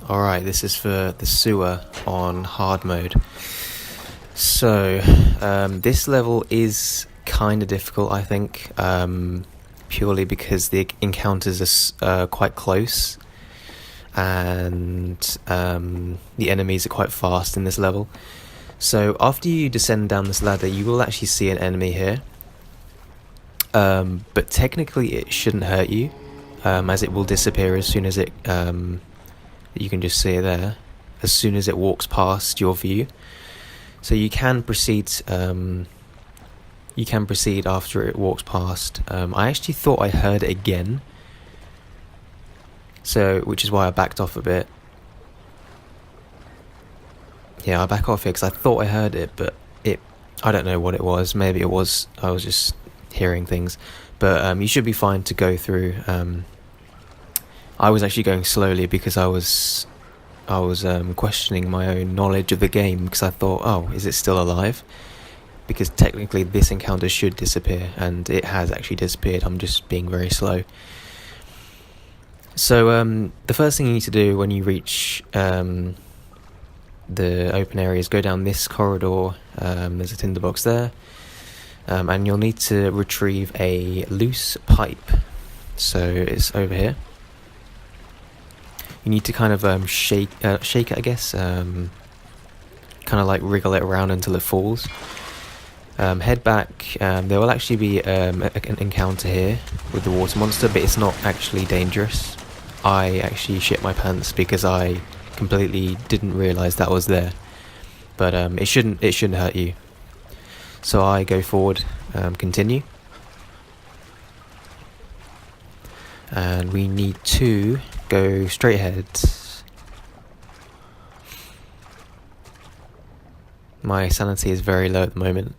Alright, this is for the sewer on hard mode. So, this level is kind of difficult, I think, purely because the encounters are quite close, and the enemies are quite fast in this level. So after you descend down this ladder, you will actually see an enemy here, but technically it shouldn't hurt you, as it will disappear as soon as it... you can just see it there as soon as it walks past your view. So you can proceed after it walks past. I actually thought I heard it again, so which is why I backed off a bit. Yeah, I back off here because I thought I heard it, but I don't know what it was. Maybe I was just hearing things, but you should be fine to go through. I was actually going slowly because I was questioning my own knowledge of the game, because I thought, oh, is it still alive? Because technically this encounter should disappear, and it has actually disappeared. I'm just being very slow. So the first thing you need to do when you reach the open area is go down this corridor. There's a tinderbox there, and you'll need to retrieve a loose pipe. So it's over here. You need to kind of shake it, I guess, kind of like wriggle it around until it falls. Head back. There will actually be an encounter here with the water monster, but it's not actually dangerous. I actually shit my pants because I completely didn't realise that was there. But it shouldn't hurt you. So I go forward, continue. And we need to go straight ahead. My sanity is very low at the moment.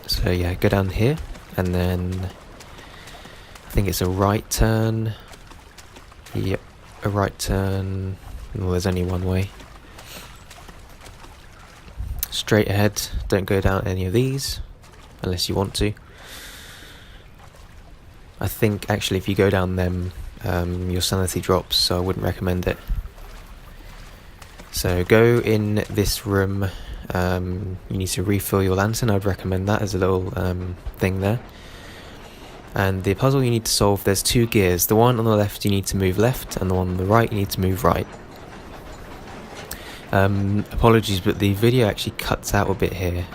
So yeah, go down here, and then I think it's a right turn. Yep, a right turn. Well, there's only one way. Straight ahead, don't go down any of these, unless you want to. I think actually if you go down them, your sanity drops, so I wouldn't recommend it. So go in this room. You need to refill your lantern. I'd recommend that as a little thing there. And the puzzle you need to solve, there's two gears. The one on the left you need to move left, and the one on the right you need to move right. Apologies, but the video actually cuts out a bit here.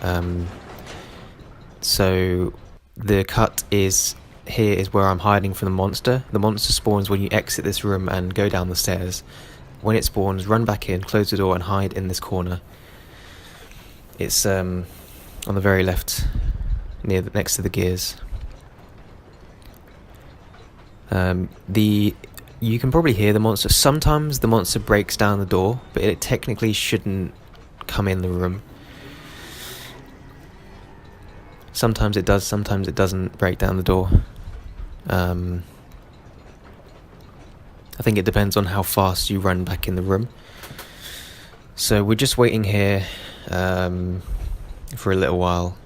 So the cut is... Here is where I'm hiding from the monster. The monster spawns when you exit this room and go down the stairs. When it spawns, run back in, close the door, and hide in this corner. It's on the very left, next to the gears. You can probably hear the monster. Sometimes the monster breaks down the door, but it technically shouldn't come in the room. Sometimes it does, sometimes it doesn't break down the door. I think it depends on how fast you run back in the room. So we're just waiting here for a little while,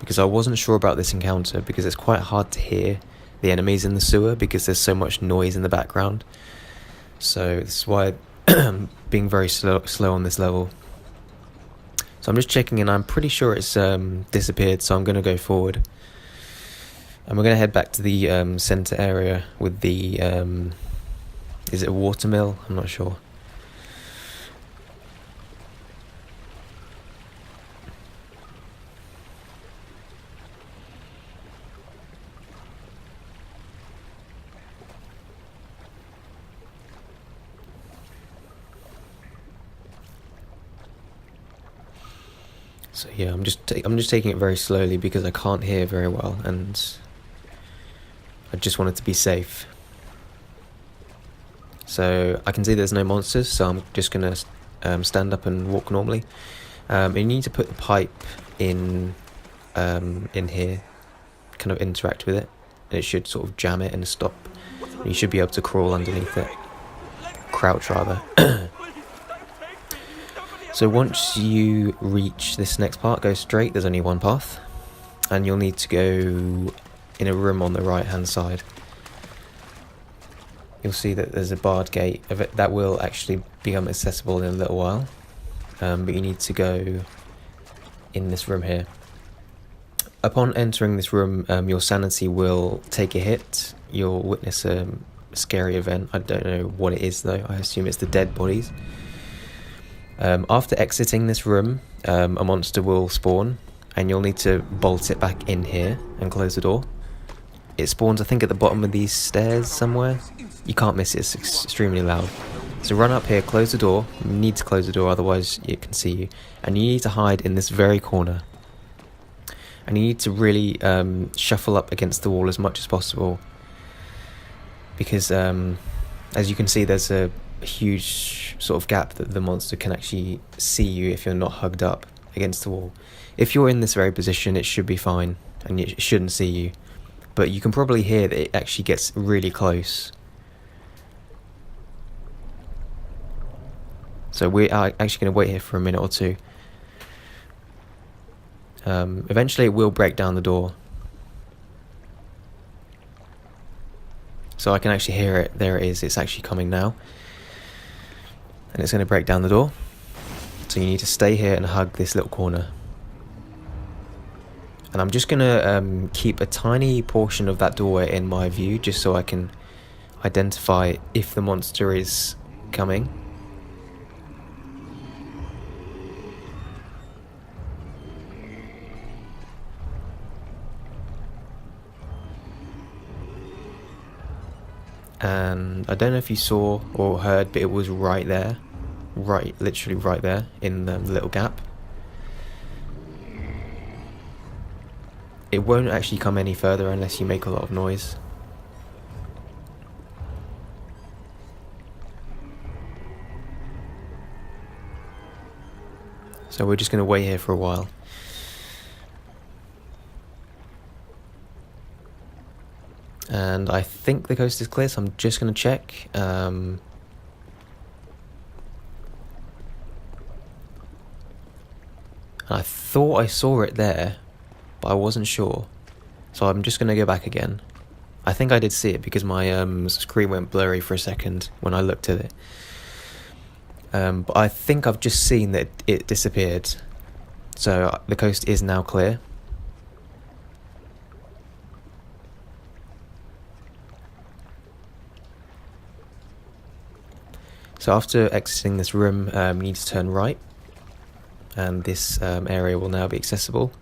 because I wasn't sure about this encounter, because it's quite hard to hear the enemies in the sewer because there's so much noise in the background. So this is why I'm being very slow on this level. So I'm just checking, and I'm pretty sure it's disappeared, so I'm going to go forward. And we're going to head back to the centre area with the... is it a water mill? I'm not sure. So yeah, I'm just taking it very slowly because I can't hear very well, and I just want it to be safe. So I can see there's no monsters, so I'm just gonna stand up and walk normally. You need to put the pipe in here, kind of interact with it, and it should sort of jam it and stop. And you should be able to crawl underneath it, crouch rather. So once you reach this next part, go straight. There's only one path, and you'll need to go in a room on the right hand side. you'll see that there's a barred gate of it that will actually become accessible in a little while, but you need to go in this room here. Upon entering this room, your sanity will take a hit. You'll witness a scary event. I don't know what it is though. I assume it's the dead bodies. After exiting this room, a monster will spawn, and you'll need to bolt it back in here and close the door. It spawns, I think, at the bottom of these stairs somewhere. You can't miss it, it's extremely loud. So run up here, close the door. You need to close the door, otherwise it can see you. And you need to hide in this very corner. And you need to really shuffle up against the wall as much as possible. Because, as you can see, there's a huge sort of gap that the monster can actually see you if you're not hugged up against the wall. If you're in this very position, it should be fine, and it shouldn't see you. But you can probably hear that it actually gets really close. So we are actually going to wait here for a minute or two. Eventually it will break down the door. So I can actually hear it. There it is. It's actually coming now. And it's going to break down the door. So you need to stay here and hug this little corner. And I'm just going to keep a tiny portion of that doorway in my view, just so I can identify if the monster is coming. And I don't know if you saw or heard, but it was right there. Literally right there in the little gap. It won't actually come any further unless you make a lot of noise. So we're just going to wait here for a while. And I think the coast is clear, so I'm just going to check. I thought I saw it there, but I wasn't sure. So I'm just going to go back again. I think I did see it because my screen went blurry for a second when I looked at it. But I think I've just seen that it disappeared. So the coast is now clear. So after exiting this room, you need to turn right. And this area will now be accessible.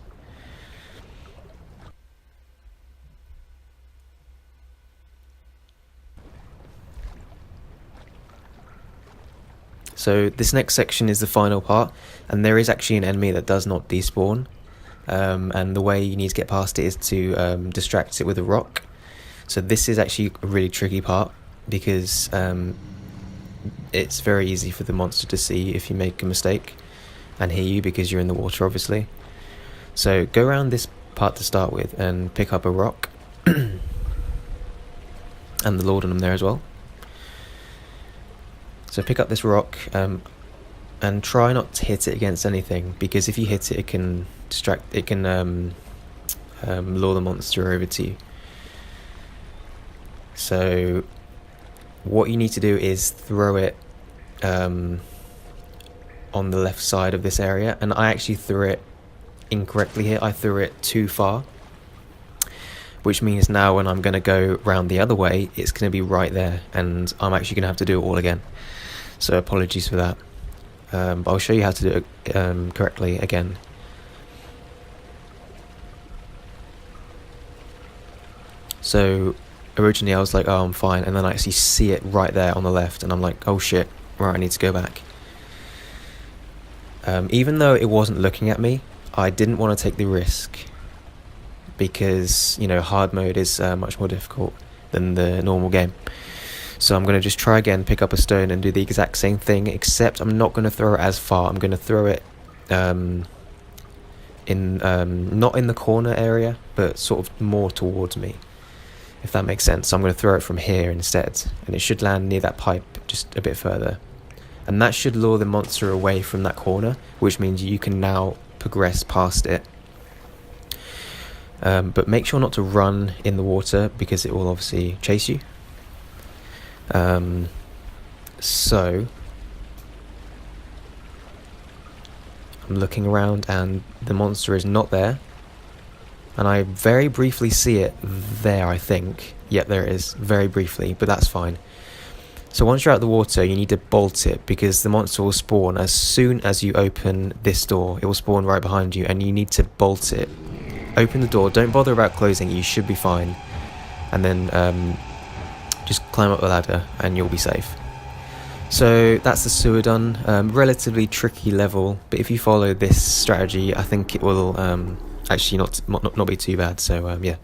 So this next section is the final part, and there is actually an enemy that does not despawn, and the way you need to get past it is to distract it with a rock. So this is actually a really tricky part, because it's very easy for the monster to see if you make a mistake, and hear you because you're in the water obviously. So go around this part to start with and pick up a rock, and the laudanum there as well. So pick up this rock and try not to hit it against anything, because if you hit it, it can distract. It can lure the monster over to you. So what you need to do is throw it on the left side of this area, and I actually threw it incorrectly here. I threw it too far, which means now when I'm going to go round the other way, it's going to be right there, and I'm actually going to have to do it all again. So apologies for that, but I'll show you how to do it correctly again. So originally I was like, oh, I'm fine, and then I actually see it right there on the left, and I'm like, oh shit, right, I need to go back. Even though it wasn't looking at me, I didn't want to take the risk, because, you know, hard mode is much more difficult than the normal game. So I'm going to just try again, pick up a stone and do the exact same thing, except I'm not going to throw it as far. I'm going to throw it not in the corner area, but sort of more towards me, if that makes sense. So I'm going to throw it from here instead, and it should land near that pipe just a bit further. And that should lure the monster away from that corner, which means you can now progress past it. But make sure not to run in the water, because it will obviously chase you. So I'm looking around and the monster is not there. And I very briefly see it there, I think. Yep, there it is, very briefly, but that's fine. So once you're out of the water, you need to bolt it, because the monster will spawn as soon as you open this door. It will spawn right behind you, and you need to bolt it. Open the door, don't bother about closing it, you should be fine. And then just climb up the ladder and you'll be safe. So that's the sewer done. Relatively tricky level, but if you follow this strategy, I think it will actually not be too bad. So yeah.